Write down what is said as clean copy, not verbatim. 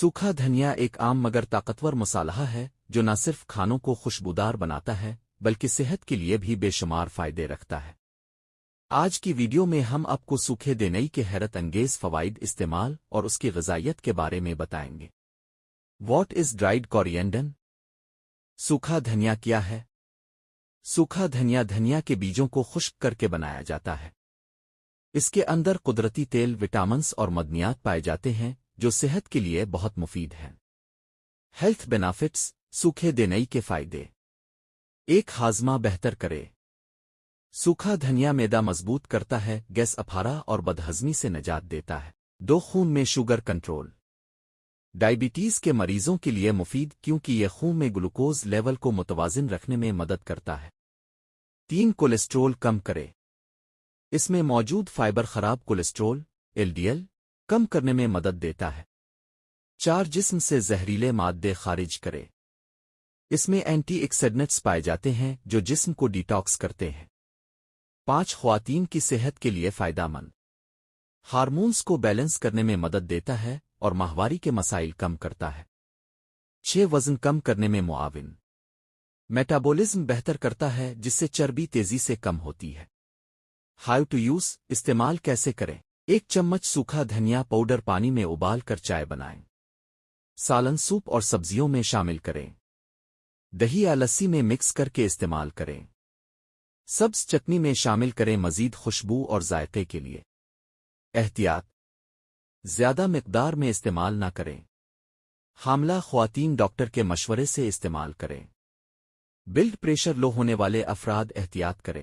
सूखा धनिया एक आम मगर ताकतवर मसाला है जो न सिर्फ खानों को खुशबूदार बनाता है बल्कि सेहत के लिए भी बेशुमार फायदे रखता है। आज की वीडियो में हम आपको सूखे देनई के हैरत अंगेज फवाइद इस्तेमाल और उसकी ग़िज़ाइयत के बारे में बताएंगे। What is dried coriander? सूखा धनिया क्या है? सूखा धनिया धनिया के बीजों को खुश्क करके बनाया जाता है। इसके अंदर कुदरती तेल, विटामिन्स और मदनियात पाए जाते हैं जो सेहत के लिए बहुत मुफीद हैं। Health benefits. सूखे देनई के फायदे। एक, हाजमा बेहतर करे। सूखा धनिया मैदा मजबूत करता है, गैस अफारा और बदहजमी से निजात देता है। 2, खून में शुगर कंट्रोल। डायबिटीज के मरीजों के लिए मुफीद क्योंकि यह खून में ग्लूकोज लेवल को मुतवाजिन रखने में मदद करता है। 3, कोलेस्ट्रोल कम करे। इसमें मौजूद फाइबर खराब कोलेस्ट्रोल LDL कम करने में मदद देता है। 4, जिस्म से जहरीले मादे खारिज करे। इसमें एंटीऑक्सीडेंट्स पाए जाते हैं जो जिस्म को डिटॉक्स करते हैं। 5, ख्वातीन की सेहत के लिए फायदेमंद। हार्मोन्स को बैलेंस करने में मदद देता है और माहवारी के मसाइल कम करता है। 6, वज़न कम करने में मुआविन। मेटाबॉलिज्म बेहतर करता है जिससे चर्बी तेजी से कम होती है। How to use. इस्तेमाल कैसे करें? 1 चम्मच सूखा धनिया पाउडर पानी में उबाल कर चाय बनाएं। सालन, सूप और सब्जियों में शामिल करें। दही या लस्सी में मिक्स करके इस्तेमाल करें। सब्ज चटनी में शामिल करें मजीद खुशबू और जायके के लिए। एहतियात: ज्यादा मिकदार में इस्तेमाल ना करें। हामला ख्वातीन डॉक्टर के मशवरे से इस्तेमाल करें। ब्लड प्रेशर लो होने वाले अफराद एहतियात करें।